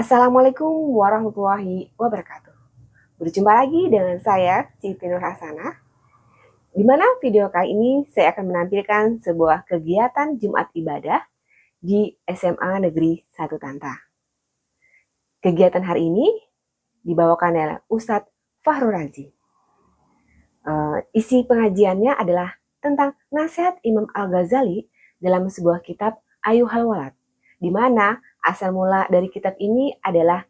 Assalamualaikum warahmatullahi wabarakatuh. Berjumpa lagi dengan saya, Siti Nur Hasanah, di mana video kali ini saya akan menampilkan sebuah kegiatan Jumat ibadah di SMA Negeri 1 Tanta. Kegiatan hari ini dibawakan oleh Ustadz Fahru Razi. Isi pengajiannya adalah tentang nasihat Imam Al-Ghazali dalam sebuah kitab Ayyuhal Walad, di mana asal mula dari kitab ini adalah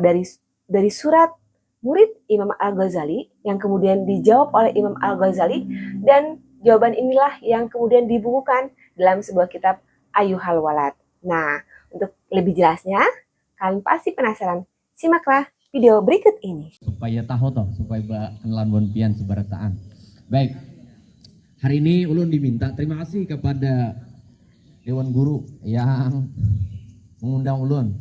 dari surat murid Imam Al-Ghazali yang kemudian dijawab oleh Imam Al-Ghazali, dan jawaban inilah yang kemudian dibukukan dalam sebuah kitab Ayyuhal Walad. Nah, untuk lebih jelasnya, kalian pasti penasaran. Simaklah video berikut ini. Supaya tahu toh, supaya kenalan bon pian sebarataan. Baik, hari ini ulun diminta terima kasih kepada Dewan Guru yang mengundang ulun,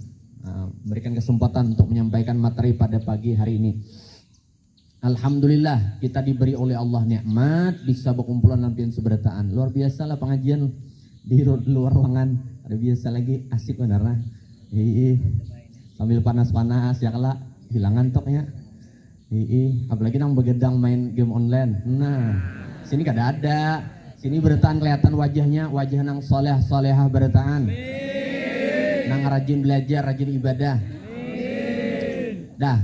memberikan kesempatan untuk menyampaikan materi pada pagi hari ini. Alhamdulillah kita diberi oleh Allah nikmat bisa berkumpulan lampian seberataan. Luar biasa lah pengajian di luar ruangan. Ada biasa lagi asik benar nah. Sambil panas-panas ya kala hilangan toknya. Apalagi nang begedang main game online. Nah, sini kada ada. Sini berataan kelihatan wajahnya, wajah nang soleh-solehah berataan. Nang rajin belajar, rajin ibadah. Dah.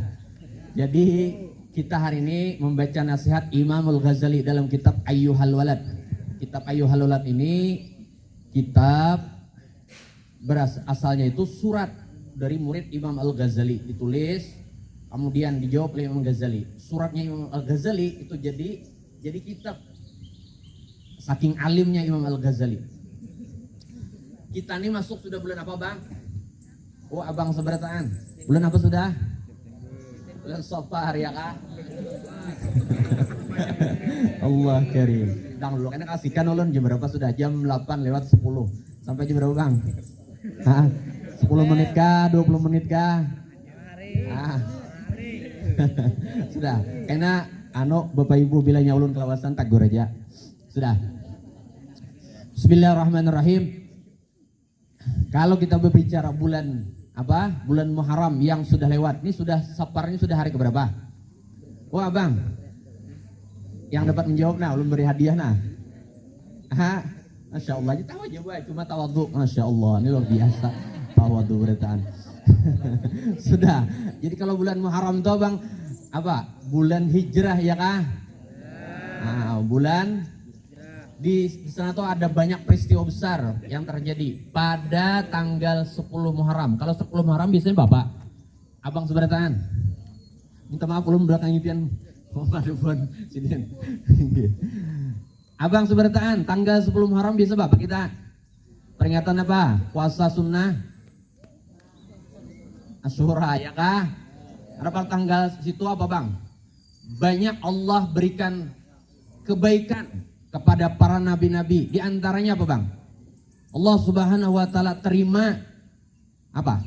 Jadi kita hari ini membaca nasihat Imam Al-Ghazali dalam kitab Ayyuhal Walad. Kitab Ayyuhal Walad ini kitab asalnya itu surat dari murid Imam Al-Ghazali, ditulis kemudian dijawab oleh Imam Al-Ghazali. Suratnya Imam Al-Ghazali itu jadi kitab. Saking alimnya Imam Al-Ghazali. Kita ini masuk sudah bulan apa bang? Oh abang seberataan. Bulan apa sudah? Bulan Safar ya kak? Allah karim. Dang dulu karena kasihkan ulun jam berapa sudah? Jam 8:10. Sampai jam berapa bang? 10 menit kah? 20 menit kah? Sudah. Karena bapak ibu bilangnya ulun kelawasan tagur aja. Sudah. Bismillahirrahmanirrahim. Kalau kita berbicara bulan apa? Bulan Muharram yang sudah lewat. Ini sudah saparnya sudah hari keberapa? Wah, Bang. Yang dapat menjawab nah, ulun beri hadiah nah. Masya Allah, aja tahu aja boy, cuma tawadhu. Masya Allah, ini luar biasa. Tawadhu beritaan. Sudah. Jadi kalau bulan Muharram itu Bang apa? Bulan hijrah ya kah? Nah, bulan di sana tuh ada banyak peristiwa besar yang terjadi pada tanggal 10 Muharram. Kalau 10 Muharram biasanya Bapak, Abang seberataan. Minta maaf belum belakang impian. Abang seberataan, tanggal 10 Muharram biasa Bapak kita peringatan apa? Puasa sunnah Asyura ya kah? Apa tanggal situ apa Bang? Banyak Allah berikan kebaikan kepada para nabi-nabi. Di antaranya apa Bang? Allah Subhanahu wa taala terima apa?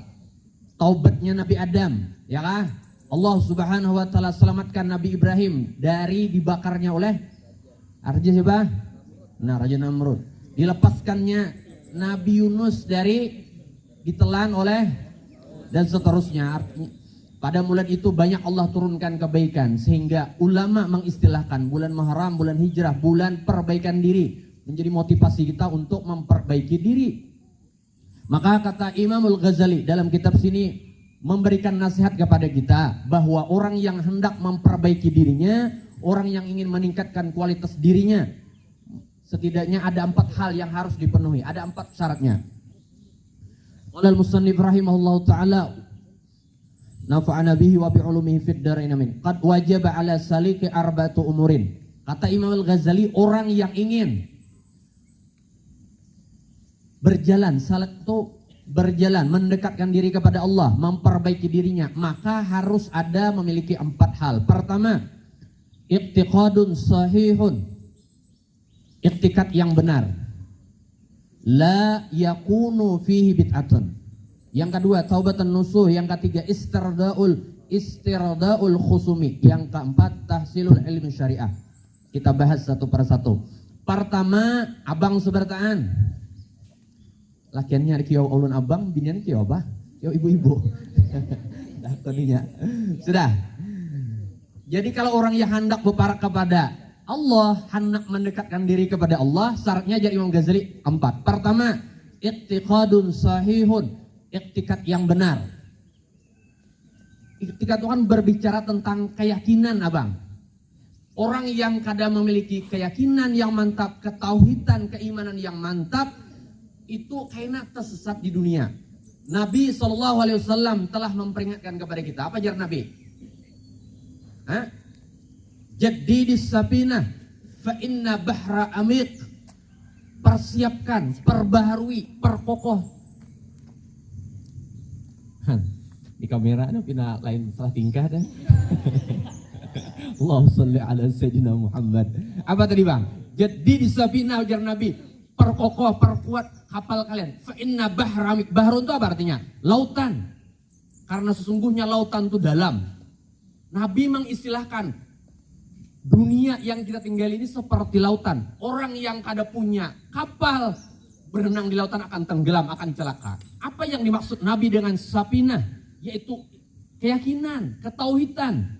Taubatnya Nabi Adam, ya kah? Allah Subhanahu wa taala selamatkan Nabi Ibrahim dari dibakarnya oleh raja siapa? Nah, Raja Namrud. Dilepaskannya Nabi Yunus dari ditelan oleh dan seterusnya. Pada bulan itu banyak Allah turunkan kebaikan sehingga ulama mengistilahkan bulan Muharram, bulan hijrah, bulan perbaikan diri, menjadi motivasi kita untuk memperbaiki diri. Maka kata Imam Al-Ghazali dalam kitab sini memberikan nasihat kepada kita bahwa orang yang hendak memperbaiki dirinya, orang yang ingin meningkatkan kualitas dirinya, setidaknya ada 4 hal yang harus dipenuhi, ada 4 syaratnya. Qala al-musannif rahimahullahu taala nafa'ana bihi wa bi'ulumihi fid dharain amin. Qad wajaba 'ala saliki arba'atu umurin. Kata Imam Al-Ghazali, orang yang ingin berjalan, salat itu berjalan, mendekatkan diri kepada Allah, memperbaiki dirinya, maka harus ada memiliki 4 hal. Pertama, i'tiqadun sahihun. I'tiqad yang benar. La yakunu fihi bid'atun. Yang kedua, taubatan nusuh. Yang ketiga, istirda'ul khusumi. Yang keempat, tahsilul ilmi syariah. Kita bahas satu persatu. Pertama, abang seberataan. Lakiannya ada kiau ulun abang, binian kiau apa? Kiau ibu-ibu. Sudah. Jadi kalau orang yang hendak berparak kepada Allah, hendak mendekatkan diri kepada Allah, syaratnya jadi Imam Ghazali 4. Pertama, i'tiqadun sahihun, i'tiqad yang benar. I'tiqad itu kan berbicara tentang keyakinan, Abang. Orang yang kadang memiliki keyakinan yang mantap, ketauhidan, keimanan yang mantap, itu kayaknya tersesat di dunia. Nabi SAW telah memperingatkan kepada kita. Apa ajar Nabi? Jaddidis sapinah fa inna bahra amiq. Persiapkan, perbaharui, perkokoh. Di kamera ada pina lain salah tingkah dah. Allahumma sholli ala sayyidina Muhammad. Apa tadi Bang? Jaddidis sapinah ajar Nabi. Perkokoh, perkuat kapal kalian. Fa inna bahra amiq. Bahrun itu apa artinya? Lautan. Karena sesungguhnya lautan itu dalam. Nabi mengistilahkan dunia yang kita tinggal ini seperti lautan. Orang yang kada punya kapal berenang di lautan akan tenggelam, akan celaka. Apa yang dimaksud Nabi dengan sapinah? Yaitu keyakinan, ketauhidan.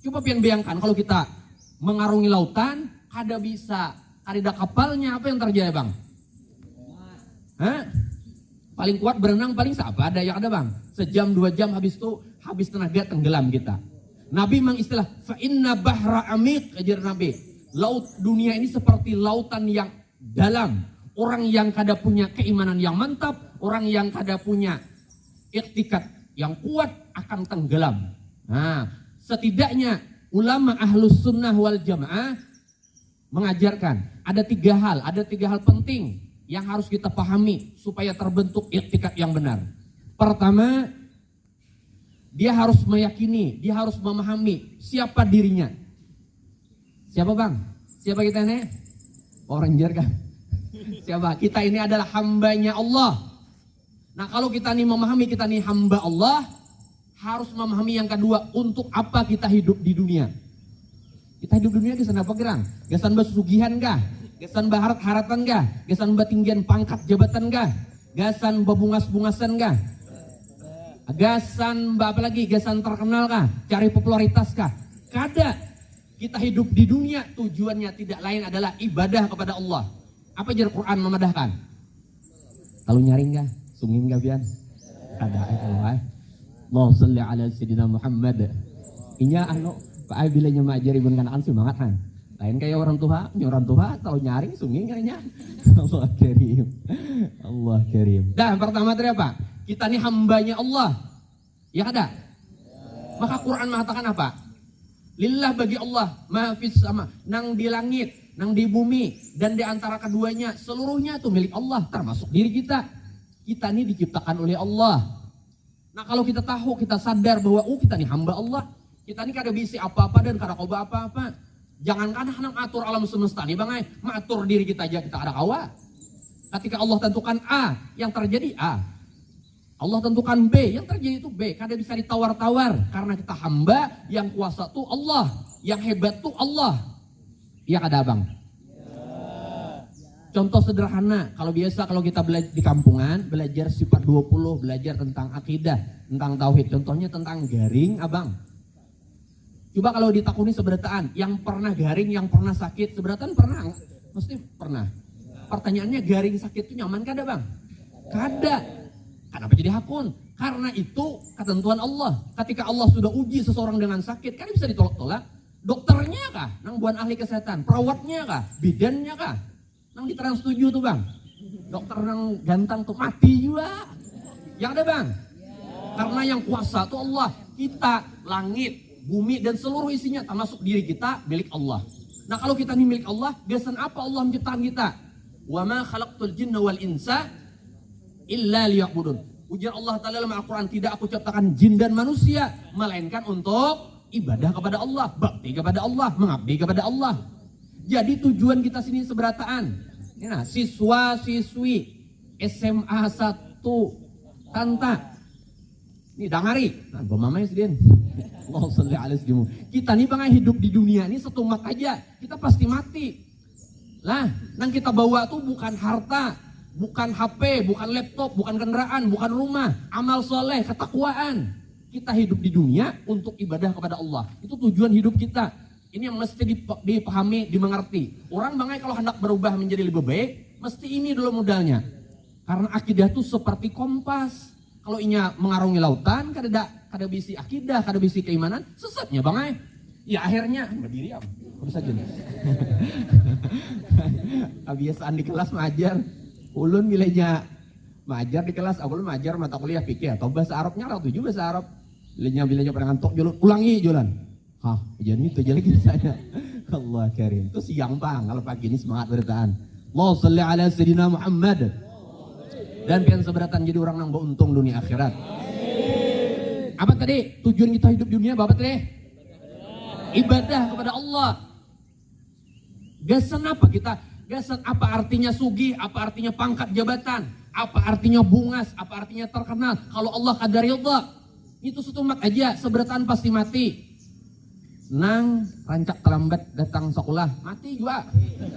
Coba bayangkan kalau kita mengarungi lautan, kada bisa, kada ada kapalnya, apa yang terjadi Bang? Paling kuat berenang paling siapa ada yang ada Bang? Sejam 2 jam habis itu habis tenaga tenggelam kita. Nabi mengistilah fa inna bahra amiq, ajar Nabi. Laut dunia ini seperti lautan yang dalam. Orang yang kada punya keimanan yang mantap, orang yang kada punya i'tikad yang kuat akan tenggelam. Nah, setidaknya ulama ahlus sunnah wal jamaah mengajarkan ada 3 hal, ada 3 hal penting yang harus kita pahami supaya terbentuk i'tikad yang benar. Pertama, dia harus meyakini, dia harus memahami siapa dirinya. Siapa Bang? Siapa kita ini? Orang Ranger kan? Siapa? Kita ini adalah hambanya Allah. Nah kalau kita ini memahami kita ini hamba Allah, harus memahami yang kedua, untuk apa kita hidup di dunia. Kita hidup di dunia kesan apa gerang? Kesan bersugihan kah? Kesan berharap-harapan kah? Kesan bertinggian pangkat jabatan kah? Kesan berbungas-bungasan kah? Gasan apa lagi? Gasan terkenal kah? Cari popularitas kah? Kada. Kita hidup di dunia tujuannya tidak lain adalah ibadah kepada Allah. Apa jar Quran memadahkan? Kalau nyaring kah? Sungin kah pian? Kada Allah. Allahumma sholli ala sayyidina Muhammad. Inya Pak Ai bila nya majar ibun kanan semangat kan. Lain kayak orang tua, orang tua kalau nyaring sungin kayaknya. Allah karim. Allah karim. Dan pertama tadi apa? Kita ini hambanya Allah. Ya ada. Maka Quran mengatakan apa? Lillah bagi Allah, mahfis sama, nang di langit, nang di bumi, dan di antara keduanya, seluruhnya itu milik Allah, termasuk diri kita. Kita ini diciptakan oleh Allah. Nah kalau kita tahu, kita sadar bahwa kita ini hamba Allah. Kita ini kada bisa apa-apa dan kada koba apa-apa. Jangankan hendak atur alam semesta nih Bang, mengatur diri kita aja kita ada kawa. Ketika Allah tentukan A, yang terjadi A. Allah tentukan B, yang terjadi itu B. Kada bisa ditawar-tawar. Karena kita hamba, yang kuasa tuh Allah. Yang hebat tuh Allah. Iya kada Bang? Contoh sederhana, kalau biasa kalau kita belajar di kampungan, belajar sifat 20, belajar tentang akidah, tentang tauhid. Contohnya tentang garing, Abang. Coba kalau ditakuni seberataan, yang pernah garing, yang pernah sakit, seberataan pernah? Mesti pernah. Pertanyaannya garing sakit itu nyaman kada Bang? Kada. Kenapa jadi hakun? Karena itu ketentuan Allah. Ketika Allah sudah uji seseorang dengan sakit, kan bisa ditolak-tolak. Dokternya kah? Nang buan ahli kesehatan. Perawatnya kah? Bidannya kah? Nang di Trans 7 tuh Bang. Dokter nang gantang tuh mati juga. Yang ada Bang? Karena yang kuasa tuh Allah. Kita, langit, bumi dan seluruh isinya termasuk diri kita milik Allah. Nah kalau kita ini milik Allah, biasan apa Allah menciptakan kita? Wa ma khalaqtul jinna wal insa illa liya'budun. Ujar Allah Ta'ala dalam Al-Quran, tidak aku ciptakan jin dan manusia, melainkan untuk ibadah kepada Allah, bakti kepada Allah, mengabdi kepada Allah. Jadi tujuan kita sini seberataan. Nah, siswa-siswi SMA 1 Tanta. Ini dangari. Nah, bamamanya sedih. Allah salli ala sayyidina. Kita nih Bang hidup di dunia ini setumak aja. Kita pasti mati. Lah, nang kita bawa tuh bukan harta, bukan HP, bukan laptop, bukan kendaraan, bukan rumah, amal soleh, ketakwaan. Kita hidup di dunia untuk ibadah kepada Allah. Itu tujuan hidup kita. Ini yang mesti dipahami, dimengerti. Orang bangai kalau hendak berubah menjadi lebih baik, mesti ini dulu modalnya. Karena akidah itu seperti kompas. Kalau inya mengarungi lautan, kada bisi akidah, kada bisi keimanan, sesatnya bangai. Ya akhirnya berdiri ya. Bisa gini. Kebiasaan di kelas mengajar, ulun bilanya mengajar di kelas, ulun mengajar mata kuliah fikih atau bahasa Arabnya lah tujuh bahasa Arab. Bilanya pada ngantuk jualan, ulangi jualan. Hah, jadi itu aja lagi saya. Allah karim. Itu siang bang, kalau pagi ini semangat bertahan. Allahumma sholli ala sayyidina Muhammad. Dan pian seberatan jadi orang yang beruntung dunia akhirat. Apa tadi? Tujuan kita hidup dunia apa tadi? Ibadah kepada Allah. Gasan apa kita? Gasan apa artinya sugih? Apa artinya pangkat jabatan? Apa artinya bungas? Apa artinya terkenal? Kalau Allah kadar ridha, itu setumat aja, seberatan pasti mati. Nang rancak terlambat datang sekolah, mati juga.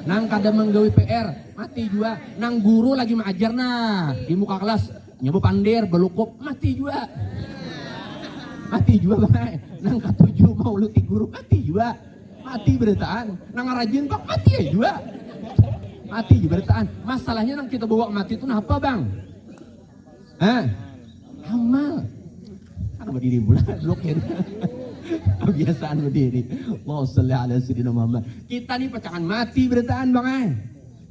Nang kada menggawi PR, mati juga. Nang guru lagi mengajar nah di muka kelas, nyoba pandir, belukup, mati juga. Mati juga bang. Nang katuju mau luti guru, mati juga. Mati bertaan. Nang rajin pak, mati ya juga. Mati juga bertaan. Masalahnya nang kita bawa mati itu apa bang? Amal. Kan berdiri bulan, blokin. Kebiasaan berdiri. Allahumma sholli ala sayyidina Muhammad. Kita nih pecahan mati bertaan bang.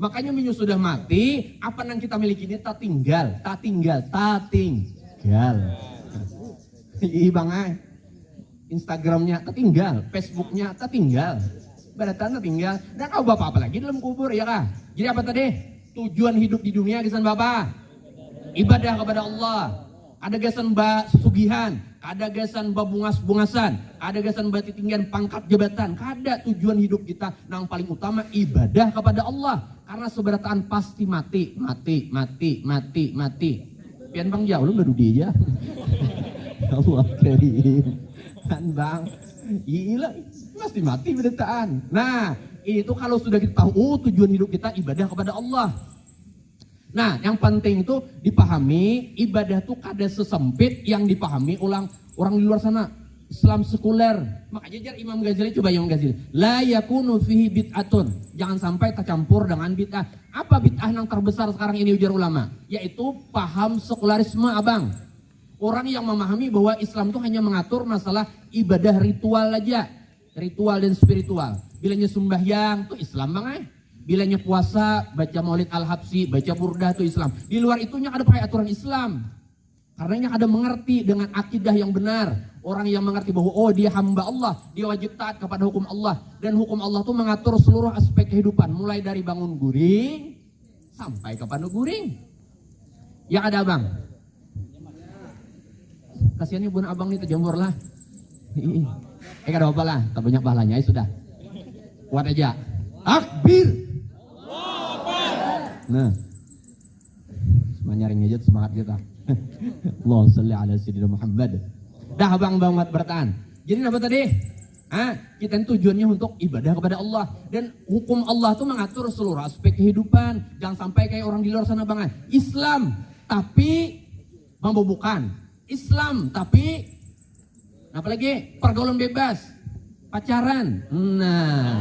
Makanya minyak sudah mati, apa yang kita miliki ini tak tinggal. Iya bang. Instagramnya tertinggal, Facebooknya tertinggal, beratan tertinggal. Dan kau bapak apa lagi dalam kubur ya kah? Jadi apa tadi? Tujuan hidup di dunia gisan bapak? Ibadah kepada Allah. Ada gasan ba sugihan, ada gasan ba bungas-bungasan, ada gasan ba titinggan pangkat jabatan. Kada tujuan hidup kita yang paling utama ibadah kepada Allah. Karena seberataan pasti mati. Pian bang jauh lu baru dia aja. Allah karim. Kan bang, iya pasti mati berataan. Nah itu kalau sudah kita tahu tujuan hidup kita ibadah kepada Allah. Nah yang penting itu dipahami ibadah itu kada sesempit yang dipahami orang di luar sana. Islam sekuler. Makanya jar Imam Ghazali, coba Imam Ghazali. La yakunu fihi bid'atun. Jangan sampai tercampur dengan bid'ah. Apa bid'ah yang terbesar sekarang ini ujar ulama? Yaitu paham sekularisme abang. Orang yang memahami bahwa Islam itu hanya mengatur masalah ibadah ritual aja. Ritual dan spiritual. Bilanya sembahyang itu Islam bang. Bilanya puasa, baca maulid al-habsi, baca burdah itu Islam. Di luar itunya ada pakai aturan Islam. Karena ada mengerti dengan akidah yang benar. Orang yang mengerti bahwa oh dia hamba Allah, dia wajib taat kepada hukum Allah. Dan hukum Allah itu mengatur seluruh aspek kehidupan. Mulai dari bangun guring sampai ke panu guring. Yang ada bang. Kasihannya bun abang nih terjemur lah. Kada apa lah, tak banyak pahalanya ya sudah. Kuat aja. Akbir. Nah. Semanyaring aja semangat kita. Allahumma sholli ala sayyidina Muhammad. Dah abang mat bertahan. Jadi apa tadi? Kita tujuannya untuk ibadah kepada Allah. Dan hukum Allah itu mengatur seluruh aspek kehidupan. Jangan sampai kayak orang di luar sana bang. Islam tapi membubukan. Islam tapi apalagi pergaulan bebas, pacaran. Nah,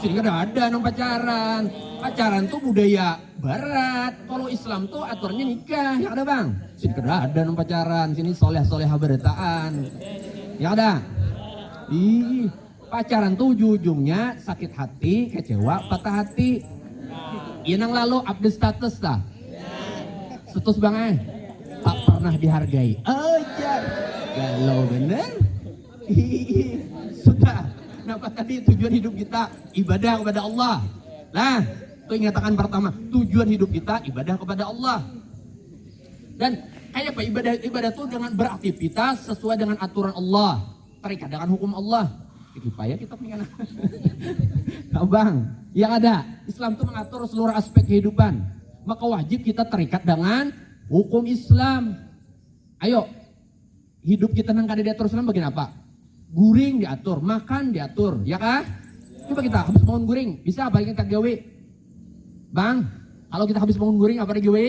sini ada nong pacaran. Pacaran tuh budaya barat. Kalau Islam tuh aturannya nikah. Ya ada bang. Sini ada nong pacaran. Sini soleh berataan. Ya ada. Pacaran tuh ujung-ujungnya sakit hati, kecewa, patah hati. Inang lalu update status dah. Status bang tak pernah dihargai. Aja. Galau bener. Sudah. Kenapa tadi tujuan hidup kita ibadah kepada Allah. Nah, itu ingatan pertama. Tujuan hidup kita ibadah kepada Allah. Dan kayak apa ibadah itu dengan beraktivitas sesuai dengan aturan Allah. Terikat dengan hukum Allah. Itu payah kita punya. Abang, yang ada Islam itu mengatur seluruh aspek kehidupan. Maka wajib kita terikat dengan hukum Islam. Ayo, hidup kita nang kada diatur Islam bagian apa? Guring diatur, makan diatur, ya kah? Coba kita habis bangun guring, bisa apa yang kita gawe? Bang, kalau kita habis bangun guring apa gawe?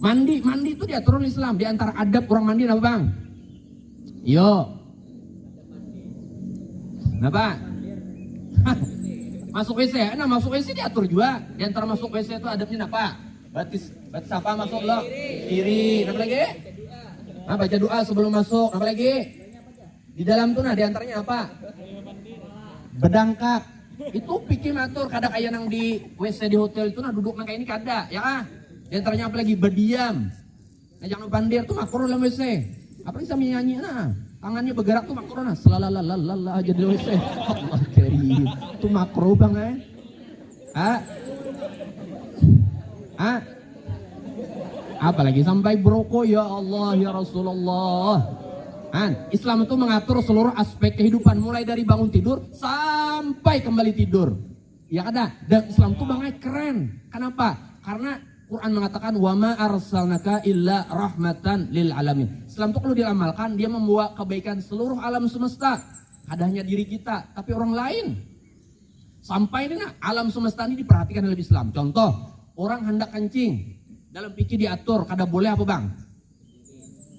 Mandi itu diatur oleh Islam. Di antara adab orang mandi apa bang? Yo. Kenapa? Masuk WC, nah masuk WC diatur juga. Di antara masuk WC itu adabnya apa? Batis apa masuk lo? Kiri. Apa lagi? Nah, baca doa sebelum masuk. Apa lagi? Di dalam tuh nah di antaranya apa? Bedangkak. Itu pikir atur kadang kayak nang di WC di hotel itu nah duduk nang kayak ini kada, ya kan? Di antaranya apa lagi? Berdiam. Nah, jangan bandir tuh makro dalam WC. Apalagi sambil nyanyi nah. Tangannya bergerak tuh makro nah. Selalalala aja di WC. Allah karim. Itu makro bang Apalagi sampai broko ya Allah ya Rasulullah. Islam itu mengatur seluruh aspek kehidupan mulai dari bangun tidur sampai kembali tidur. Ya kada. Dan Islam itu banget keren. Kenapa? Karena Quran mengatakan wa ma arsalnaka illa rahmatan lil alamin. Islam itu kalau diamalkan dia membawa kebaikan seluruh alam semesta. Ada hanya diri kita, tapi orang lain. Sampai ini nah, alam semesta ini diperhatikan oleh Islam. Contoh, orang hendak kencing, dalam fikih diatur kada boleh apa bang?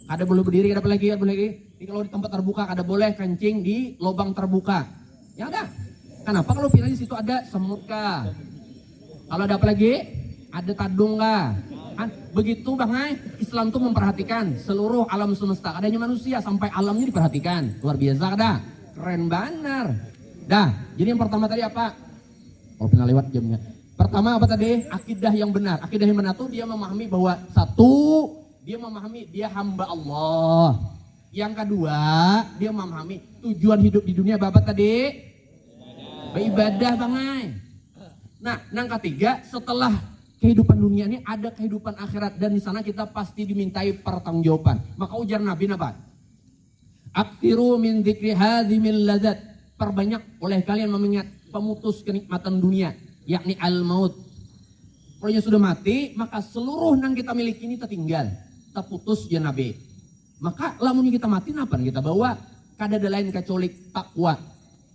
Kada boleh berdiri, kada boleh lagi, kada boleh lagi. Ini kalau di tempat terbuka kada boleh kencing di lubang terbuka. Ya ada. Kenapa kalau pindah di situ ada semut kah? Kalau ada apa lagi? Ada tadung kah? Begitu bang, Islam tuh memperhatikan seluruh alam semesta. Adanya manusia sampai alamnya diperhatikan. Luar biasa kada? Keren benar. Dah, jadi yang pertama tadi apa? Oh pernah lewat jamnya. Pertama apa tadi? Akidah yang benar. Akidah yang benar tuh dia memahami bahwa satu, dia memahami dia hamba Allah. Yang kedua, dia memahami tujuan hidup di dunia apa tadi? Beribadah bangai. Nah, yang ketiga, setelah kehidupan dunia ini ada kehidupan akhirat dan di sana kita pasti dimintai pertanggungjawaban. Maka ujar Nabi apa? Aktiru min dzikri hadzimil ladzat. Perbanyak oleh kalian mengingat pemutus kenikmatan dunia, yakni al-maut. Kalau sudah mati, maka seluruh yang kita miliki ini tertinggal, terputus ya Nabi. Maka lamun kita mati napa kita bawa? Kada ada lain kecuali takwa.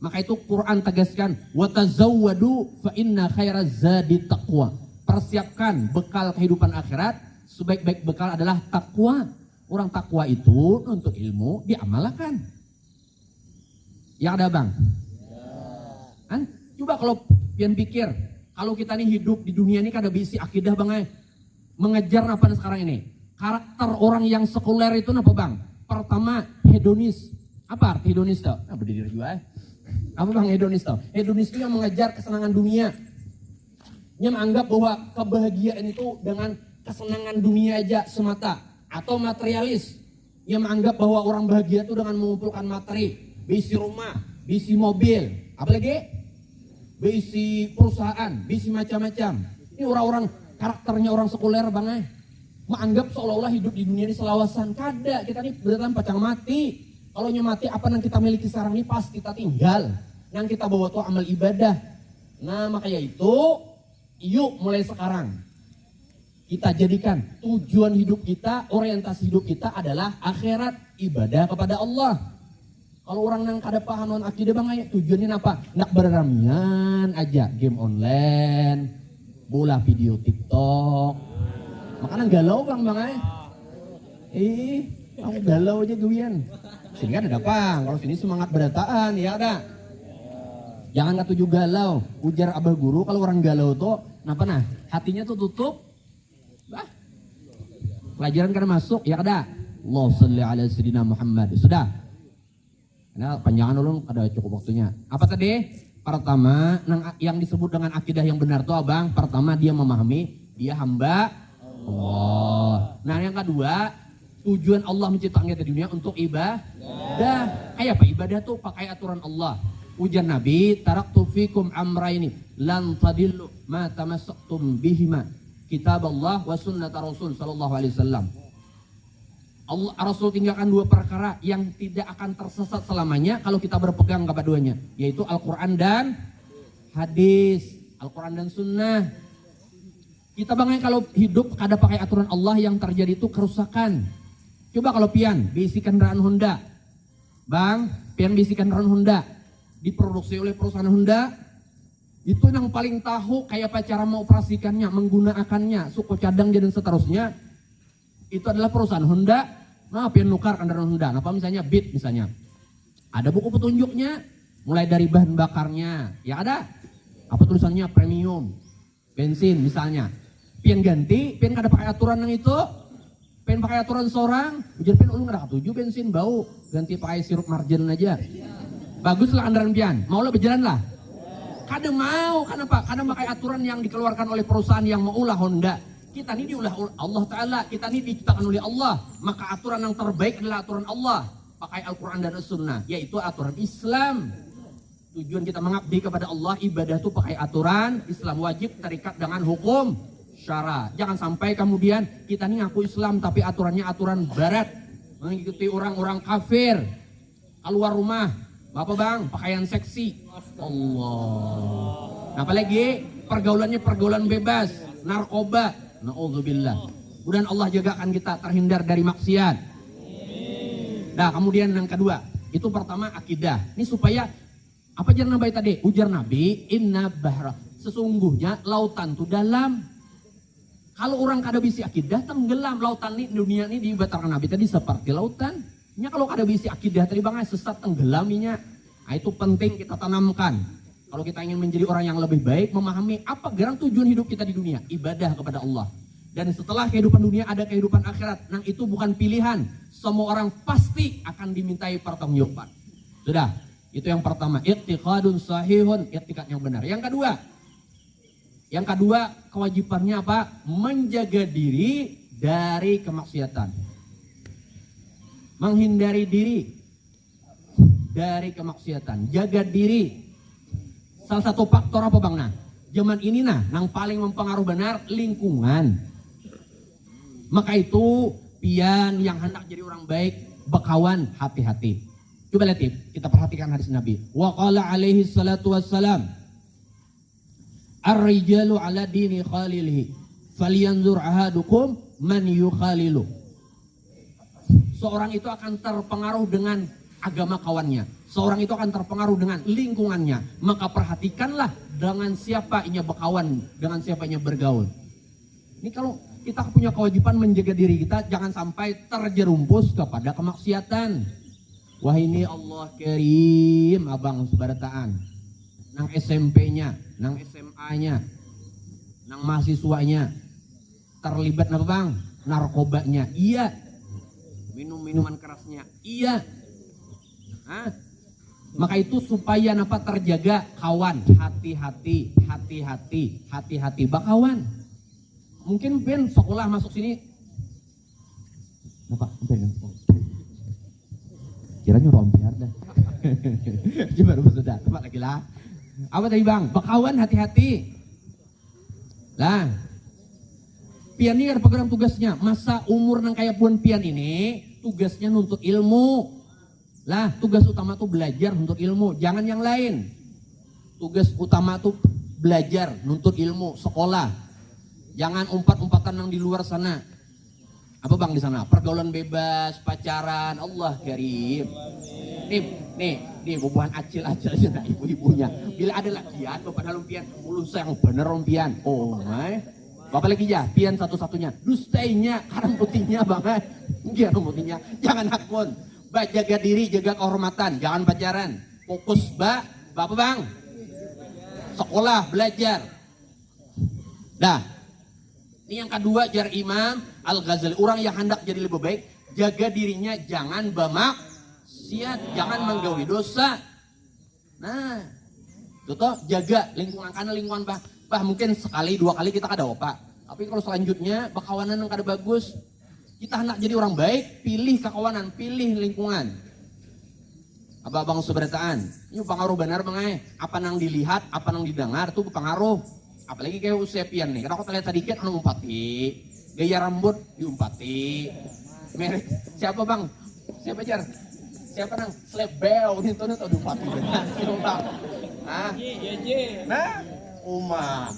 Maka itu Quran tegaskan, wa tazawwadu fa inna khairaz zadi taqwa. Persiapkan bekal kehidupan akhirat, sebaik-baik bekal adalah takwa. Orang takwa itu untuk ilmu diamalkan. Ya ada bang? Coba kalau pian pikir, kalau kita nih hidup di dunia ini kada bisi akidah bang mengejar apa sekarang ini? Karakter orang yang sekuler itu apa bang? Pertama hedonis. Apa arti hedonis tau? Nah berdiri juga Apa bang hedonis tau? Hedonis itu yang mengejar kesenangan dunia. Dia menganggap bahwa kebahagiaan itu dengan kesenangan dunia aja semata. Atau materialis. Dia menganggap bahwa orang bahagia itu dengan mengumpulkan materi. Bisi rumah, bisi mobil. Apalagi? Bisi perusahaan, bisi macam-macam. Ini orang-orang karakternya orang sekuler bang menganggap seolah-olah hidup di dunia ini selawasan. Kada, kita ini beneran pacang mati. Kalau mati apa yang kita miliki sekarang ini pasti kita tinggal. Yang kita bawa itu amal ibadah. Nah makanya itu, yuk mulai sekarang. Kita jadikan tujuan hidup kita, orientasi hidup kita adalah akhirat, ibadah kepada Allah. Kalau orang yang kada paham non akidah bang, tujuannya apa? Nak berramian aja, game online, bola video TikTok. Makanya galau bang aku galau aja guian. Sini kan ada bang, kalau sini semangat berdataan, ya ada. Jangan katuju galau, ujar abah guru kalau orang galau tuh, napa nah? Hatinya tuh tutup. Bah. Pelajaran kan masuk, ya kada. Allah salli ala sayyidina Muhammad. Sudah. Nah, panjangan dulu ada cukup waktunya. Apa tadi? Pertama, yang disebut dengan akidah yang benar tuh abang. Pertama dia memahami dia hamba Allah. Nah yang kedua, tujuan Allah menciptakan kita di dunia untuk ibadah. Kayak apa ibadah tuh? Pakai aturan Allah. Ujar Nabi, taraktu fikum amraini lan tadillu ma tamassaktum bihima, kitab Allah wa sunnat Rasul sallallahu alaihi wasallam. Allah Rasul tinggalkan dua perkara yang tidak akan tersesat selamanya kalau kita berpegang kepadanya, yaitu Al-Quran dan hadis, Al-Quran dan sunnah. Kita bangnya kalau hidup kada pakai aturan Allah yang terjadi itu kerusakan. Coba kalau pian bisi kendaraan Honda, bang, pian bisi kendaraan Honda diproduksi oleh perusahaan Honda, itu yang paling tahu kayak apa cara mengoperasikannya, menggunakannya, suku cadang dan seterusnya. itu adalah perusahaan Honda. Nah, pian nukar kendaraan Honda. Apa misalnya Beat misalnya. Ada buku petunjuknya, mulai dari bahan bakarnya, ya ada. Apa tulisannya premium, bensin misalnya. Pian ganti, pian kada pakai aturan yang itu. Pian pakai aturan seorang, ujar pian lu nggak ketujuh bensin bau, ganti pakai sirup margarin aja. Baguslah kendaraan pian, mau lah berjalan lah. Kadang mau, kenapa? Karena pakai aturan yang dikeluarkan oleh perusahaan yang maulah Honda. Kita ini diulah Allah Ta'ala, kita ini diciptakan oleh Allah. Maka aturan yang terbaik adalah aturan Allah. Pakai Al-Quran dan As-Sunnah, yaitu aturan Islam. Tujuan kita mengabdi kepada Allah, ibadah itu pakai aturan, Islam wajib terikat dengan hukum syara. Jangan sampai kemudian kita ini ngaku Islam tapi aturannya aturan barat. Mengikuti orang-orang kafir. Keluar rumah, Bapak Bang, pakaian seksi. Allah. Nah, apalagi pergaulannya pergaulan bebas, narkoba. Na'udzubillah. Kemudian Allah jagakan kita terhindar dari maksiat. Nah, kemudian yang kedua, itu pertama akidah. Ini supaya apa ujar Nabi tadi? Ujar Nabi, inna bahra. Sesungguhnya lautan itu dalam. Kalau orang kada bisi akidah tenggelam. Lautan ini dunia ini dibatalkan Nabi tadi seperti lautan. Nya kalau kada bisi akidah tadi bang sesat tenggelaminya. Nah, itu penting kita tanamkan. Kalau kita ingin menjadi orang yang lebih baik, memahami apa gerang tujuan hidup kita di dunia, ibadah kepada Allah. Dan setelah kehidupan dunia ada kehidupan akhirat. Nah, itu bukan pilihan. Semua orang pasti akan dimintai pertanggungjawaban. Sudah, itu yang pertama. I'tiqadun sahihun, i'tiqad yang benar. Yang kedua kewajibannya apa? Menjaga diri dari kemaksiatan. Menghindari diri dari kemaksiatan. Jaga diri. Salah satu faktor apa bang? Nah, zaman ini yang paling mempengaruhi benar lingkungan. Maka itu pian yang hendak jadi orang baik, bekawan hati-hati. Coba lihat kita perhatikan hadis Nabi. Wa qala alaihi salatu wassalam, ar-rijalu ala dini khalilihi, falyanzur ahadukum man yukhalilu. Seorang itu akan terpengaruh dengan agama kawannya. Seorang itu akan terpengaruh dengan lingkungannya. Maka perhatikanlah dengan siapa inya berkawan, dengan siapa inya bergaul. Ini kalau kita punya kewajiban menjaga diri kita, jangan sampai terjerumus kepada kemaksiatan. Wah ini Allah Karim, abang sebarataan. Nang SMP-nya, nang SMA-nya, nang mahasiswanya. Terlibat apa bang? Narkobanya, iya. Minum-minuman kerasnya, iya. Hah? Maka itu supaya napa terjaga kawan, hati-hati bakawan. Mungkin Ben sekolah masuk sini. Napa? Ben. Kira nyuruh biar dah. Coba sudah, tempat lagi lah. Apa tadi bang? Bakawan hati-hati. Lah. Pian ini ada program tugasnya. Masa umur nang kayak puan pian ini tugasnya nuntut ilmu. Lah, tugas utama tuh belajar nuntut ilmu, jangan yang lain. Tugas utama tuh belajar nuntut ilmu, sekolah. Jangan umpat-umpatan yang di luar sana. Apa bang di sana? Pergaulan bebas, pacaran, Allah Karim. Nih, bubuhan acil-acil aja nah ibu-ibunya. Bila ada lagian, bapak dalam pian, mulus yang bener rompian. Oh, bapak lagi ya, pian satu-satunya. Dustainya, karang putihnya bang, karang putihnya. Jangan hakun. Ba, jaga diri, jaga kehormatan, jangan pacaran. Fokus bapak bang. Sekolah, belajar. Dah. Ini yang kedua jar Imam Al-Ghazali. Orang yang hendak jadi lebih baik, jaga dirinya jangan bermaksiat, jangan menggawi dosa. Nah, itu toh jaga lingkungan, karena lingkungan bah mungkin sekali dua kali kita kada opa. Tapi kalau selanjutnya bakawanan yang kada bagus, kita hendak jadi orang baik, pilih kekawanan, pilih lingkungan. Abang seberataan, ini pengaruh benar bang. Apa nang dilihat, apa nang didengar itu pengaruh. Apalagi kayak usia pian nih, karena aku terlihat sedikit anu umpati, gaya rambut diumpati, merek siapa bang? Siapa jar? Siapa nang? Slebel itu diumpati. Nah, Uma,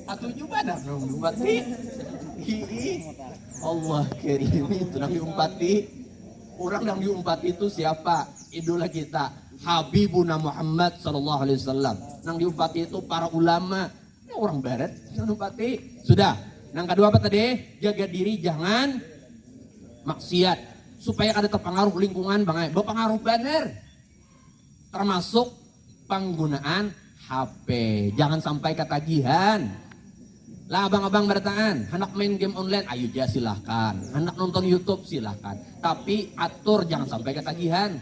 atuju badan dong diumpati. Allah Karim itu nang diumpati. Orang yang diumpati itu siapa? Idola kita, Habibuna Muhammad sallallahu alaihi wasallam. Nang diumpati itu para ulama. Orang barat, diumpati. Sudah. Yang kedua apa tadi? Jaga diri jangan maksiat, supaya ada terpengaruh lingkungan bang, berpengaruh bener. Termasuk penggunaan HP. Jangan sampai ketagihan. Lah abang-abang bertahan, hendak main game online, ayo aja silahkan. Hendak nonton YouTube silahkan. Tapi atur jangan sampai ketagihan.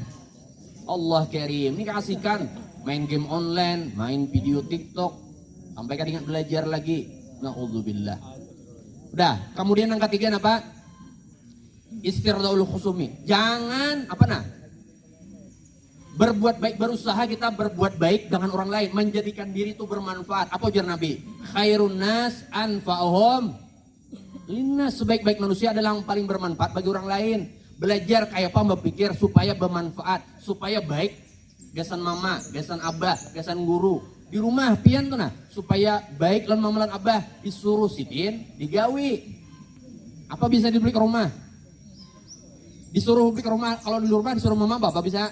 Allah Karim, ini kasihkan main game online, main video TikTok, sampai kadang belajar lagi. Na'udzubillah. Udah, kemudian yang ketiga apa? Istirdaul khusumi. Jangan berbuat baik, berusaha kita berbuat baik dengan orang lain, menjadikan diri itu bermanfaat. Apa ujar Nabi? Khairun nas anfa'uhum linnas. Sebaik-baik manusia adalah yang paling bermanfaat bagi orang lain. Belajar kayak apa berpikir supaya bermanfaat, supaya baik. Gasan mama, gasan abah, gasan guru. Di rumah pian tuh nah, supaya baik lan mama lan abah disuruh sidin, digawi. Apa bisa dibeli ke rumah? Disuruh beli ke rumah, kalau di rumah disuruh mama bapak bisa.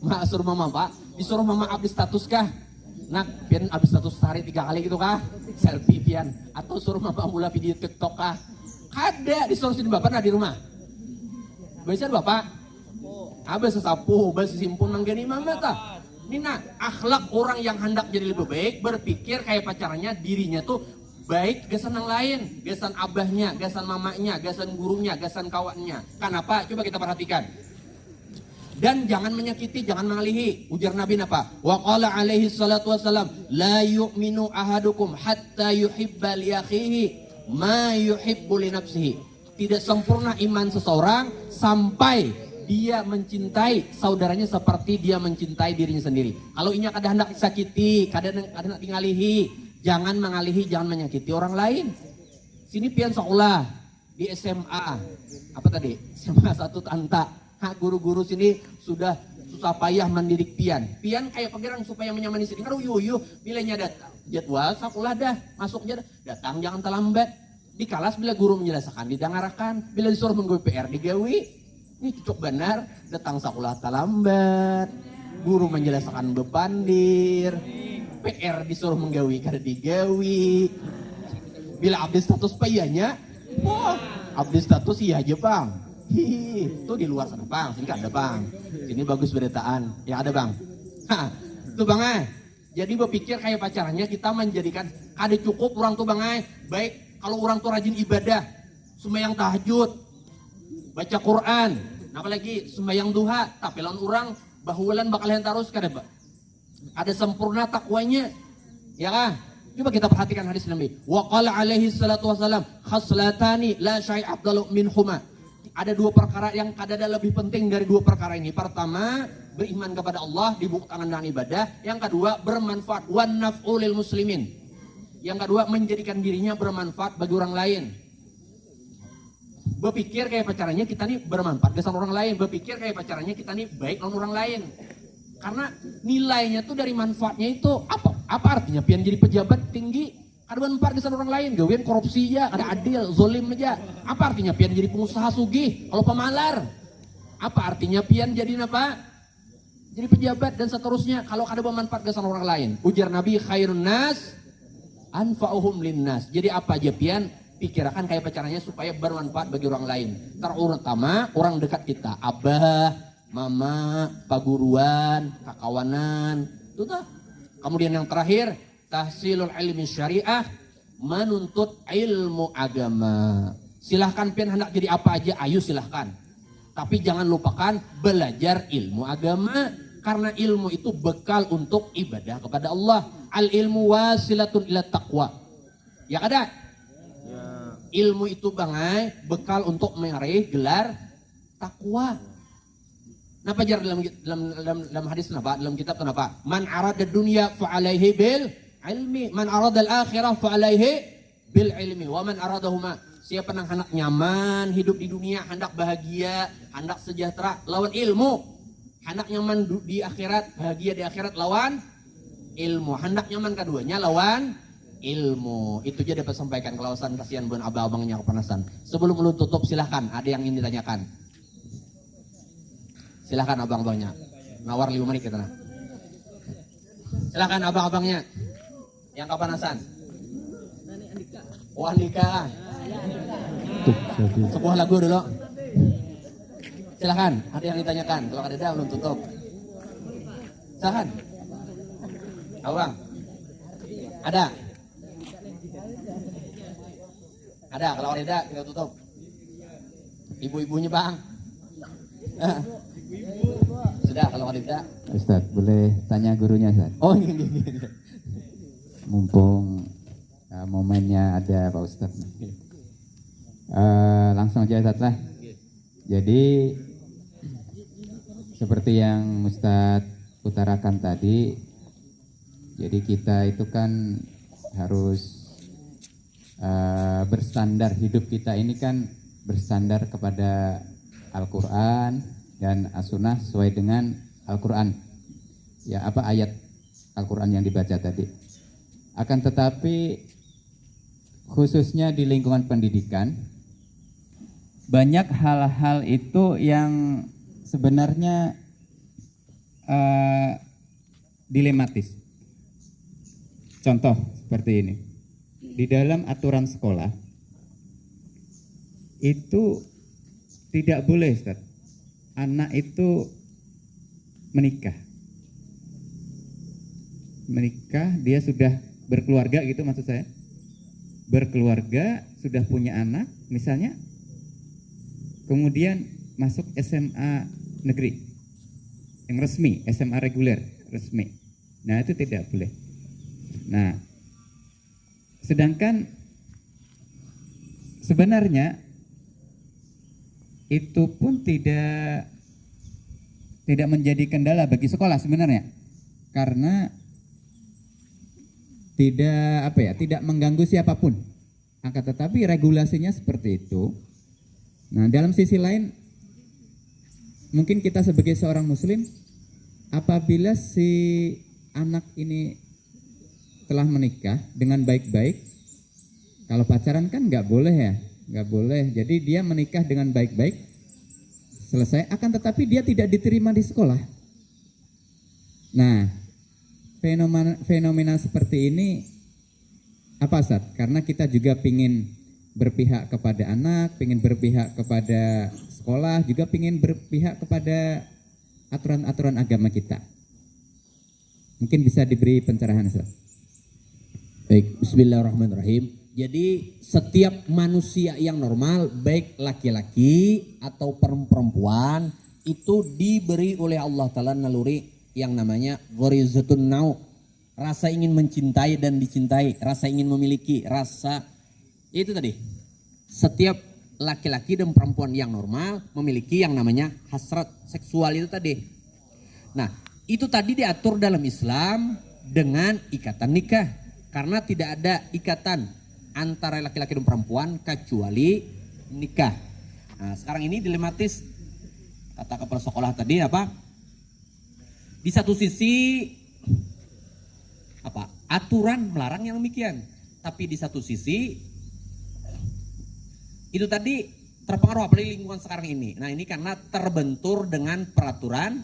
Mak suruh mama pak, disuruh mama update status kah? Nak, pian update status sehari 3 kali gitu kah? Selfie pian. Atau suruh mama mula video TikTok kah? Kada, disuruh sini bapak nah di rumah. Biasa bapak, abis sesapu, abis simpun nanggani mama tah. Ini nah, akhlak orang yang hendak jadi lebih baik, berpikir kayak pacarnya, dirinya tuh baik, gasan yang lain, gasan abahnya, gasan mamanya, gasan gurunya, gasan kawannya. Kenapa? Coba kita perhatikan. Dan jangan menyakiti, jangan mengalihi. Ujar Nabi apa? Wa qala alaihi salatu wassalam, la yu'minu ahadukum hatta yuhibba li akhihi ma yuhibbu li nafsihi. Tidak sempurna iman seseorang sampai dia mencintai saudaranya seperti dia mencintai dirinya sendiri. Kalau ini kada hendak disakiti, kada hendak tingalihi, jangan mengalihi, jangan menyakiti orang lain. Sini pian sekolah di SMA. Apa tadi? SMA 1 Tanta. Guru-guru sini sudah susah payah mendidik pian. Pian kayak pengirang supaya menyamani sini. Kalau yuyu, bilanya datang. Jadwal sekolah dah, masuknya dah. Datang jangan terlambat. Di kelas bila guru menjelaskan, didengarkan. Bila disuruh menggawi PR, digawi. Ini cocok benar, datang sekolah terlambat. Guru menjelaskan bepandir. PR disuruh menggawi, kada digawi. Bila update status payahnya, wah, update status iya aja bang. Hihi, tuh di luar sana bang, sini kan ada bang. Sini bagus beritaan, ya ada bang. Tuh bang jadi berpikir kayak pacarannya kita menjadikan kada cukup orang tuh bang baik kalau orang tuh rajin ibadah, sembahyang tahajud, baca Quran, apalagi sembahyang duha, tapi lawan orang bahulan bakal yang terus kada bang. Ada sempurna takwanya, ya kah? Coba kita perhatikan hadis Nabi. Wa qala alaihi salatu wassalam khaslatani la syai' afdalu minhuma. Ada 2 perkara yang kadada lebih penting dari 2 perkara ini. Pertama, beriman kepada Allah, dibuktikan dengan ibadah. Yang kedua, bermanfaat. Wan naf'u lil muslimin. Yang kedua, menjadikan dirinya bermanfaat bagi orang lain. Berpikir kayak pacarannya kita nih bermanfaat kesan orang lain. Berpikir kayak pacarannya kita nih baik dengan orang lain. Karena nilainya tuh dari manfaatnya itu apa? Apa artinya pian jadi pejabat tinggi? Ada manfaat kesan orang lain, gawian korupsi ya, ada adil, zolim aja. Apa artinya pian jadi pengusaha sugih, kalau pemalar? Apa artinya pian jadi apa? Jadi pejabat dan seterusnya, kalau ada bermanfaat kesan orang lain. Ujar Nabi, khairun nas anfa'uhum linnas. Jadi apa aja pian, pikirkan kayak pacarannya supaya bermanfaat bagi orang lain. Terutama orang dekat kita, abah, mama, paguruan, kakawanan, itu tuh. Kemudian yang terakhir, tahsilul ilmi syariah, menuntut ilmu agama. Silahkan pian hendak jadi apa aja, ayo silahkan. Tapi jangan lupakan belajar ilmu agama. Karena ilmu itu bekal untuk ibadah kepada Allah. Al ilmu wasilatun ila taqwa. Ya kada? Ilmu itu bangai bekal untuk meraih gelar takwa. Napa jar dalam hadis napa? Dalam kitab napa? Man arada dunya fa alaihi bil ilmi, man arada al-akhirah fa alaihi bil ilmi, wa man aradahuma. Siapa yang hendak nyaman hidup di dunia, hendak bahagia, hendak sejahtera, lawan ilmu. Hendak nyaman di akhirat, bahagia di akhirat, lawan ilmu. Hendak nyaman keduanya, lawan ilmu. Itu aja dapat sampaikan. Kelawasan kasihan buat abang-abangnya kepanasan. Sebelum lu tutup silahkan, ada yang ingin ditanyakan. Silahkan abang-abangnya. Nawar 5 menit kita nah. Silahkan abang-abangnya yang kepanasan. Oh Andika. Sebuah lagu dulu. Silahkan, ada yang ditanyakan. Kalau ada belum tutup. Silahkan. Bang. Ada. Ada, kalau ada kita tutup. Ibu-ibunya bang. Sudah, kalau tidak. Ustaz, boleh tanya gurunya, Ustaz? Oh, ini. Mumpung momennya ada Pak Ustaz. Langsung aja Ustaz lah. Jadi seperti yang Ustaz utarakan tadi, jadi kita itu kan harus berstandar, hidup kita ini kan berstandar kepada Al-Quran dan As-Sunnah sesuai dengan Al-Quran. Ya, apa ayat Al-Quran yang dibaca tadi. Akan tetapi khususnya di lingkungan pendidikan, banyak hal-hal itu yang sebenarnya dilematis. Contoh seperti ini. Di dalam aturan sekolah itu tidak boleh, Ustaz, anak itu menikah, dia sudah berkeluarga gitu maksud saya, berkeluarga, sudah punya anak misalnya, kemudian masuk SMA negeri yang resmi, SMA reguler resmi, nah itu tidak boleh. Nah, sedangkan sebenarnya itu pun tidak menjadi kendala bagi sekolah sebenarnya, karena tidak mengganggu siapapun. Akan tetapi regulasinya seperti itu. Nah, dalam sisi lain, mungkin kita sebagai seorang muslim, apabila si anak ini telah menikah dengan baik-baik, kalau pacaran kan nggak boleh ya, nggak boleh. Jadi dia menikah dengan baik-baik, selesai. Akan tetapi dia tidak diterima di sekolah. Nah, fenomena seperti ini apa, Ustaz? Karena kita juga pingin berpihak kepada anak, pingin berpihak kepada sekolah, juga pingin berpihak kepada aturan-aturan agama kita. Mungkin bisa diberi pencerahan, Ustaz. Baik, bismillahirrahmanirrahim. Jadi setiap manusia yang normal, baik laki-laki atau perempuan, itu diberi oleh Allah Ta'ala naluri yang namanya ghorizatun nau, rasa ingin mencintai dan dicintai, rasa ingin memiliki, rasa itu tadi. Setiap laki-laki dan perempuan yang normal memiliki yang namanya hasrat seksual itu tadi. Nah, itu tadi diatur dalam Islam dengan ikatan nikah, karena tidak ada ikatan antara laki-laki dan perempuan kecuali nikah. Nah, sekarang ini dilematis, kata kepala sekolah tadi apa? Di satu sisi aturan melarang yang demikian, tapi di satu sisi itu tadi terpengaruh apalagi lingkungan sekarang ini. Nah, ini karena terbentur dengan peraturan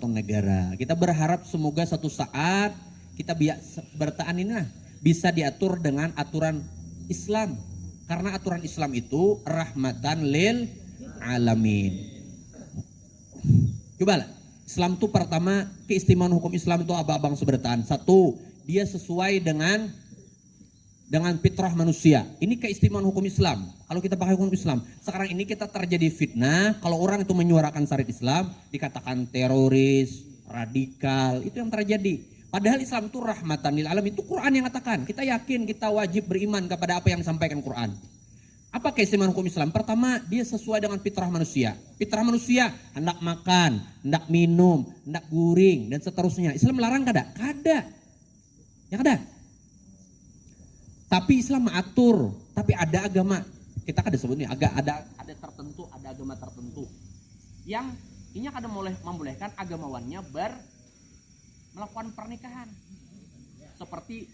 negara. Kita berharap semoga suatu saat kita bertahan ini bisa diatur dengan aturan Islam, karena aturan Islam itu rahmatan lil alamin. Coba lah, Islam itu pertama, keistimewaan hukum Islam itu apa Bang Sebertaan? Satu, dia sesuai dengan fitrah manusia. Ini keistimewaan hukum Islam. Kalau kita pakai hukum Islam, sekarang ini kita terjadi fitnah, kalau orang itu menyuarakan syariat Islam dikatakan teroris, radikal, itu yang terjadi. Padahal Islam itu rahmatan lil alamin, itu Quran yang katakan. Kita yakin, kita wajib beriman kepada apa yang disampaikan Quran. Apa keistimewaan hukum Islam? Pertama, dia sesuai dengan fitrah manusia. Fitrah manusia, hendak makan, hendak minum, hendak guring, dan seterusnya. Islam melarang kada? Kada. Ya kada. Tapi Islam mengatur, tapi ada agama. Kita kada sebutnya, ada tertentu, ada agama tertentu. Yang ini kada membolehkan agamawannya melakukan pernikahan, seperti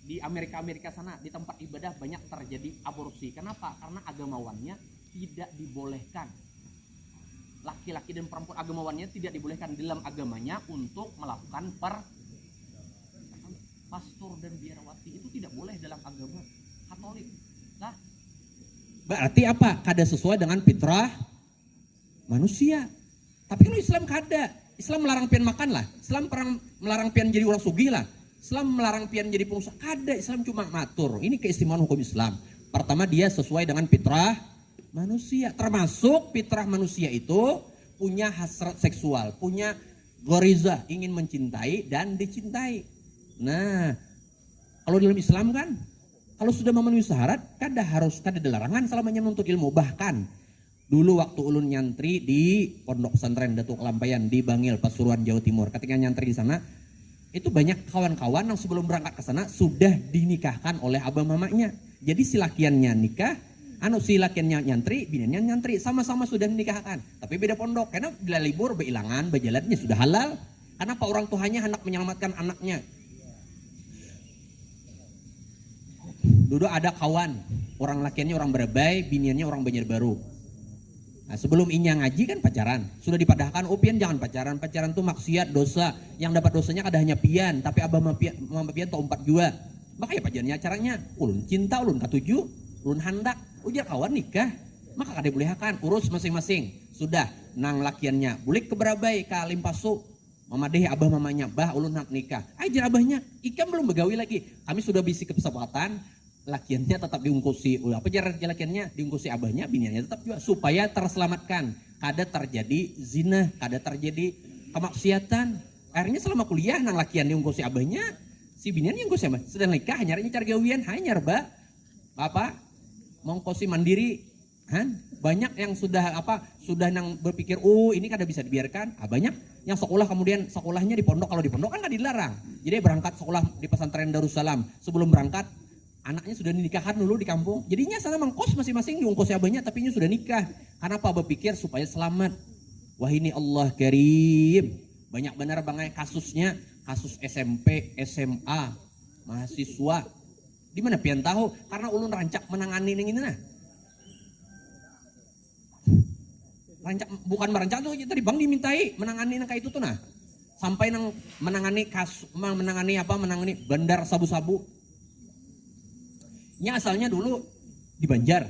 di Amerika sana, di tempat ibadah banyak terjadi aborsi. Kenapa? Karena agamawannya tidak dibolehkan. Laki-laki dan perempuan agamawannya tidak dibolehkan dalam agamanya untuk melakukan pastur dan biarawati, itu tidak boleh dalam agama. Katolik. Nah, berarti apa? Kada sesuai dengan fitrah manusia. Tapi kalau Islam kada. Islam melarang pian makan lah. Islam melarang pian jadi orang sugih lah. Islam melarang pian jadi pengusaha. Kada. Islam cuma matur. Ini keistimewaan hukum Islam. Pertama, dia sesuai dengan fitrah manusia. Termasuk fitrah manusia itu punya hasrat seksual, punya goriza, ingin mencintai dan dicintai. Nah, kalau dalam Islam kan, kalau sudah memenuhi syarat, kada ada larangan selamanya menuntut ilmu. Bahkan dulu waktu ulun nyantri di Pondok Pesantren Datuk Lampayan di Bangil, Pasuruan, Jawa Timur. Ketika nyantri di sana, itu banyak kawan-kawan yang sebelum berangkat ke sana sudah dinikahkan oleh abah mamanya. Jadi si lakiannya nikah, si lakiannya nyantri, biniannya nyantri, sama-sama sudah dinikahkan. Tapi beda pondok, karena bila libur berilangan, berjalannya sudah halal. Kenapa orang tuanya hendak menyelamatkan anaknya? Dulu ada kawan, orang lakiannya orang Berabai, biniannya orang Banjarbaru. Nah, sebelum inya ngaji kan pacaran, sudah dipadahkan, oh pian jangan pacaran, pacaran tuh maksiat, dosa, yang dapat dosanya kada hanya pian, tapi abah mama pian tau 4 jua. Makanya pacarnya caranya, ulun cinta, ulun katuju, ulun handak, ujar kawan nikah, maka kada boleh akan, urus masing-masing. Sudah, nang lakiannya, boleh ke Berabai, ke Limpasu, mamadehi abah mamanya, bah ulun nak nikah. Ajar abahnya, ikam belum begawi lagi, kami sudah bisi kesepakatan, lakiannya tetap diungkusi, apa jarak lakiannya diungkusi abahnya, biniannya tetap juga supaya terselamatkan, kada terjadi zina, kada terjadi kemaksiatan. Akhirnya selama kuliah nang lakian diungkusi abahnya, si binian diungkusi abah, sudah nikah hanyarnya cari gawian, hanyar bah, apa mongkosi mandiri, han banyak yang sudah nang berpikir, oh ini kada bisa dibiarkan, banyak yang sekolah kemudian sekolahnya di pondok, kalau di pondok kan nggak dilarang, jadi berangkat sekolah di pesantren Darussalam, sebelum berangkat anaknya sudah dinikahkan dulu di kampung, jadinya sana mengkos masing-masing diungkos abahnya, tapi sudah nikah. Kenapa? Berpikir supaya selamat. Wah ini Allah Karim, banyak benar bangai kasusnya, kasus SMP, SMA, mahasiswa. Di mana pian tahu? Karena ulun rancak menangani ini nah. Rancak bukan merancak tuh, tadi bang dimintai menangani nang kayak itu tuh nah. Sampai nang menangani menangani bandar sabu-sabu. Nya asalnya dulu di Banjar,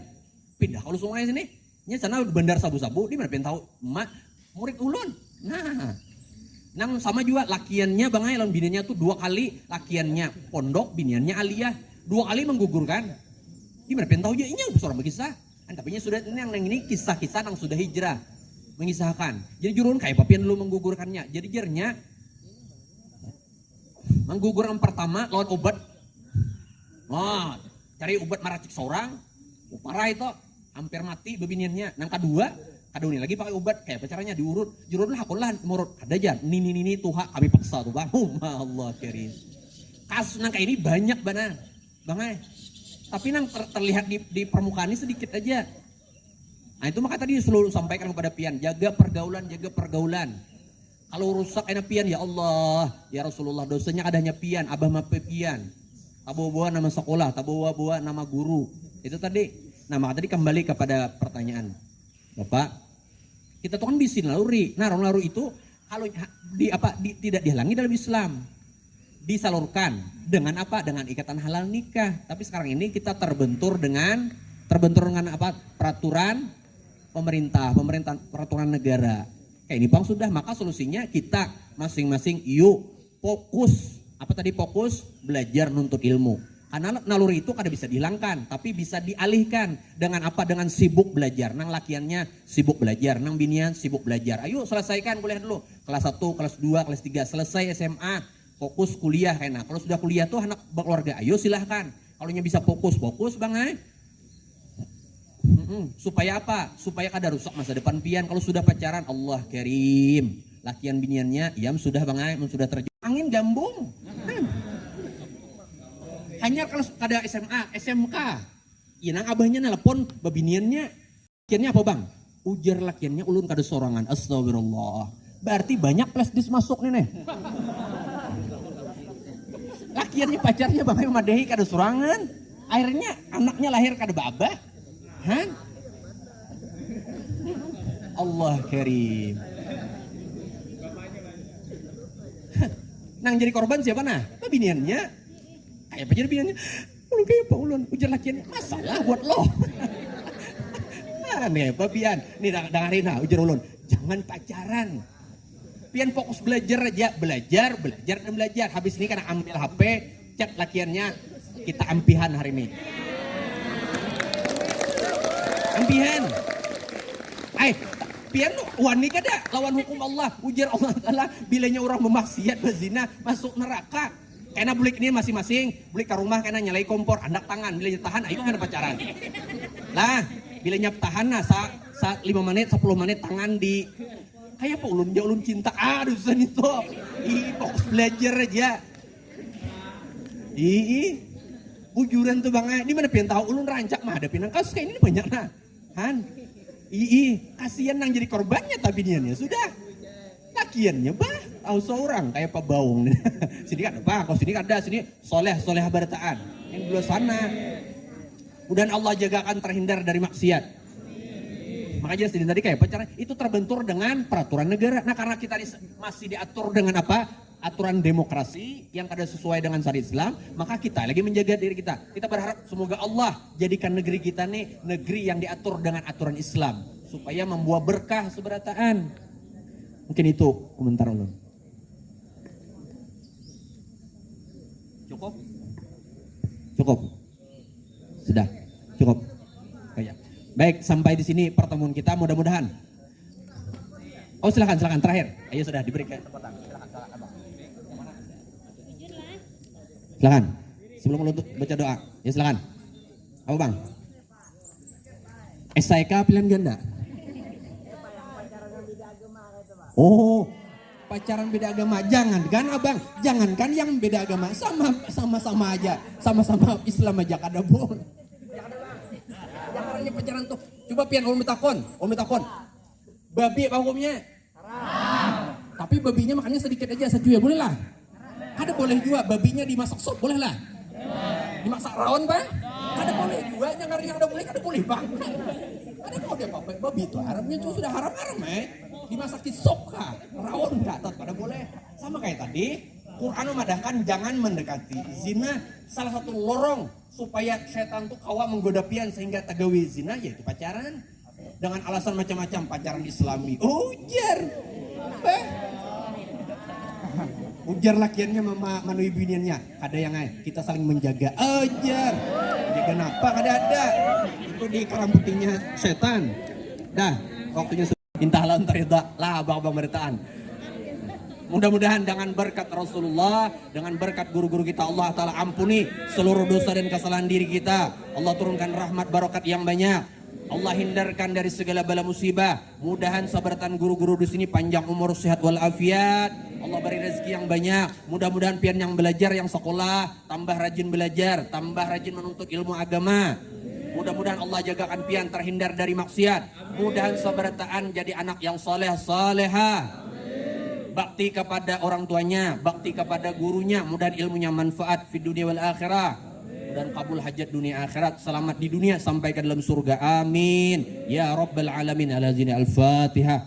pindah kalau sungai sini. Nya sana bandar sabu-sabu, di mana pian tahu? Murid ulun. Nah, nang sama juga lakiannya bangai lawan biniannya tuh 2 kali, lakiannya pondok, biniannya aliyah, 2 kali menggugurkan. Di mana pian tahu ya ini seorang berkisah. Tapi sudah ini kisah-kisah yang sudah hijrah mengisahkan. Jadi jurun kayak papian dulu menggugurkannya. Jadi jernya menggugur yang pertama lawan obat. Wah, cari obat maracik seorang, parah itu, hampir mati bebiniannya. Nang kedua ini lagi pakai obat, kayak caranya diurut. Jurun lah lah murut. Ada aja, ini tuha kami paksa tuh bang. Allah kirim. Kasus nang kayak ini banyak banget, bangai. Tapi nang terlihat di permukaan ini sedikit aja. Nah itu maka tadi selalu sampaikan kepada pian, jaga pergaulan. Kalau rusak enak pian, ya Allah, ya Rasulullah, dosanya adanya pian, abah mape pian. Tak bawa nama sekolah, tak bawa nama guru. Itu tadi. Nah maka tadi kembali kepada pertanyaan Bapak, kita tuh kan bisa naluri. Nah naluri itu kalau tidak dihalangi dalam Islam, disalurkan dengan apa? Dengan ikatan halal nikah. Tapi sekarang ini kita terbentur dengan apa? Peraturan pemerintah, peraturan negara. Kayak ini bang sudah, maka solusinya kita masing-masing yuk fokus. Apa tadi fokus? Belajar nuntut ilmu. Karena naluri itu kada bisa dihilangkan, tapi bisa dialihkan dengan apa? Dengan sibuk belajar. Nang lakiannya sibuk belajar, nang binian sibuk belajar. Ayo selesaikan kuliah dulu. Kelas 1, kelas 2, kelas 3, selesai SMA. Fokus kuliah enak. Kalau sudah kuliah tuh anak berkeluarga, ayo silahkan. Kalau bisa fokus bang. Supaya apa? Supaya kada rusak masa depan pian. Kalau sudah pacaran, Allah Karim. Lakian biniannya, iam sudah bang, sudah terjun angin gambung. Hanya kalau kada SMA, SMK. Iya nang abahnya nelpon babiniannya. Lakiannya apa bang? Ujar lakiannya ulun kada sorangan. Astagfirullah. Berarti banyak flash disk masuk nih. Lakiannya pacarnya bang madehi kada sorangan. Akhirnya anaknya lahir kada babah. Han? Allah Karim. Nang jadi korban siapa nah? Biniannya. Kayak apa jadi biniannya? ulun kayak apa ulun? Ujar lakian, masalah buat lo. Aneh apa pian? Nih dengerin nah, ujar ulun. Jangan pacaran. Pian fokus belajar aja, belajar dan belajar. Habis ini kan ambil HP, chat lakiannya, kita ampihan hari ini. Ampihan. Pian wani kada lawan hukum Allah. Ujar Allah Ta'ala, bilanya orang memaksiat berzina masuk neraka. Karena bulik ini masing-masing, bulik ke rumah karena nyalai kompor, andak tangan, bilanya tahan, ayo kan pacaran. Lah, bilanya tahan nah, saat 5 menit, 10 menit tangan di kayak apa ulun cinta. Aduh susah itu. Fokus belajar aja. Ujuran tuh bang, di mana pian tahu ulun rancak mah ada pinang kasus kayak ini banyak nah. Han. Kasihan nang jadi korbannya tapi dia sudah. Lakiannya tahu seorang kayak Pak Baung. Sini kan apa? Kau sini kan ada, sini soleh barataan. Yang dulu sana. Mudah Allah jagakan terhindar dari maksiat. Makanya sedih tadi kayak pacaran itu terbentur dengan peraturan negara. Nah karena kita masih diatur dengan apa? Aturan demokrasi yang kada sesuai dengan syariat Islam, maka kita lagi menjaga diri kita. Kita berharap semoga Allah jadikan negeri kita nih negeri yang diatur dengan aturan Islam supaya membawa berkah seberataan. Mungkin itu komentar ulun. Cukup. Sudah. Cukup. Kayak. Baik, sampai di sini pertemuan kita mudah-mudahan. Oh, silakan terakhir. Ayo sudah diberikan kesempatan. Silakan. Sebelum ulun baca doa. Ya silakan. Apa bang? SIK pilihan ganda. Oh, pacaran beda agama. Jangan kan abang, jangan kan yang beda agama. Sama-sama aja. Sama-sama Islam aja kada boleh. Jangan pacaran tuh. Coba pian ulun takon. Babi apa hukumnya? Haram. Tapi babinya makannya sedikit aja saja ya boleh lah. Kada boleh juga babinya dimasak sop boleh lah. Dimasak rawon bang? Kada boleh juga. Yang ada boleh kada boleh bang. Kada boleh babi itu haramnya itu sudah haram dimasak di sop kah? Rawon kah? Pada boleh. Sama kayak tadi, Quran memadahkan jangan mendekati. Zina salah satu lorong supaya setan tuh kawa menggoda pian sehingga tagawi zina yaitu pacaran. Dengan alasan macam-macam pacaran Islami. Ujar. Ujar lakiannya manui biniannya. Ada yang kita saling menjaga. Ujar. Jadi kenapa ada? Itu di kerang putihnya setan. Dah, waktunya Intahlah entar itu lah abang-abang beritaan. Mudah-mudahan dengan berkat Rasulullah, dengan berkat guru-guru kita Allah Ta'ala ampuni seluruh dosa dan kesalahan diri kita. Allah turunkan rahmat barokat yang banyak. Allah hindarkan dari segala bala musibah. Mudahan sabaratan guru-guru di sini panjang umur, sehat walafiat. Allah beri rezeki yang banyak. Mudah-mudahan pian yang belajar, yang sekolah, tambah rajin belajar, tambah rajin menuntut ilmu agama. Mudah-mudahan Allah jagakan pian terhindar dari maksiat. Mudahan sabarataan jadi anak yang salehah. Bakti kepada orang tuanya, bakti kepada gurunya. Mudahan ilmunya manfaat di dunia wal akhirah. Dan kabul hajat dunia akhirat. Selamat di dunia sampai ke dalam surga. Amin. Ya Rabbal Alamin. Al-Azini Al-Fatihah.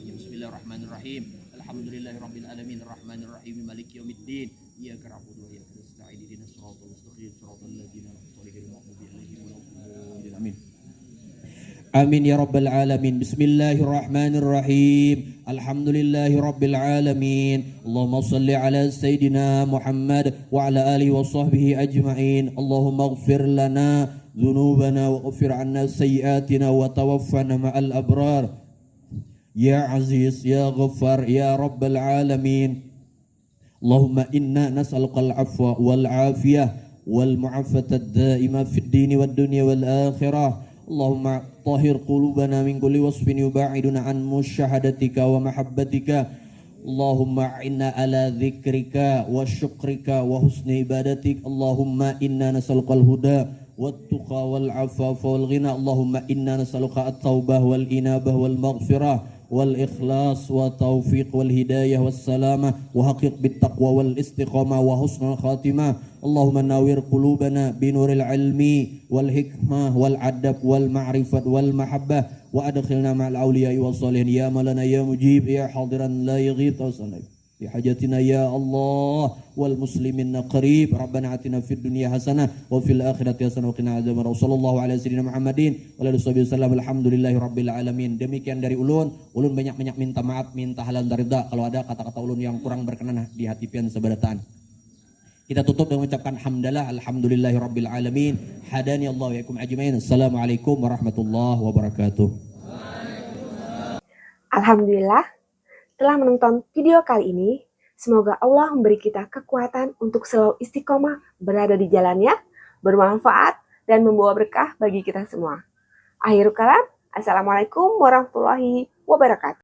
Bismillahirrahmanirrahim. Alhamdulillahirabbil alamin. Arrahmanirrahim. Maliki yaumiddin. Iyyaka na'budu wa iyyaka nasta'in. Ihdinas siratal mustaqim. Siratal ladzina Amin. Amin ya rabbal alamin. Bismillahirrahmanirrahim. Alhamdulillahi rabbil alamin. Allahumma salli ala sayyidina Muhammad wa ala alihi wa sahbihi ajma'in. Allahumma ighfir lana dhunubana wa ighfir anna sayyiatina wa tawaffana ma'al abrar. Ya Aziz ya Ghaffar ya rabbal alamin. Allahumma inna nas'aluka al-'afwa wal 'afiyah والمعافاة الدائمة في الدين والدنيا والآخرة. اللهم طهر قلوبنا من كل وصف يباعدنا عن مشاهدتك ومحبتك. اللهم أعنا على ذكرك وشكرك وحسن عبادتك. اللهم إنا نسألك الهدى والتقى والعفاف والغنى. اللهم إنا نسألك التوبة والإنابة والمغفرة والإخلاص والتوفيق والهداية والسلامة وحقق بالتقوى والاستقامة وحسن الخاتمة. اللهم نور قلوبنا بنور العلم والحكمة والأدب والمعرفة والمحبة وأدخلنا مع الأولياء والصالحين يا مولانا يا مجيب يا حاضرا لا يغيب. بحاجتنا يا الله والمسلمين قريب ربنا آتنا في الدنيا حسنة وفي الآخرة حسنة وقنا عذاب النار صلى الله على سيدنا Muhammadin wa ala alihi wasallam alhamdulillahi rabbil alamin. Demikian dari ulun banyak-banyak minta maaf, minta halal dan ridha kalau ada kata-kata ulun yang kurang berkenan di hati pian sabarataan. Kita tutup dengan mengucapkan hamdalah alhamdulillahi rabbil alamin. Hadani Allah wa yakum ajmain. Assalamualaikum warahmatullahi wabarakatuh. Alhamdulillah, telah menonton video kali ini. Semoga Allah memberi kita kekuatan untuk selalu istiqomah berada di jalannya, bermanfaat, dan membawa berkah bagi kita semua. Akhirul kalam, Assalamualaikum warahmatullahi wabarakatuh.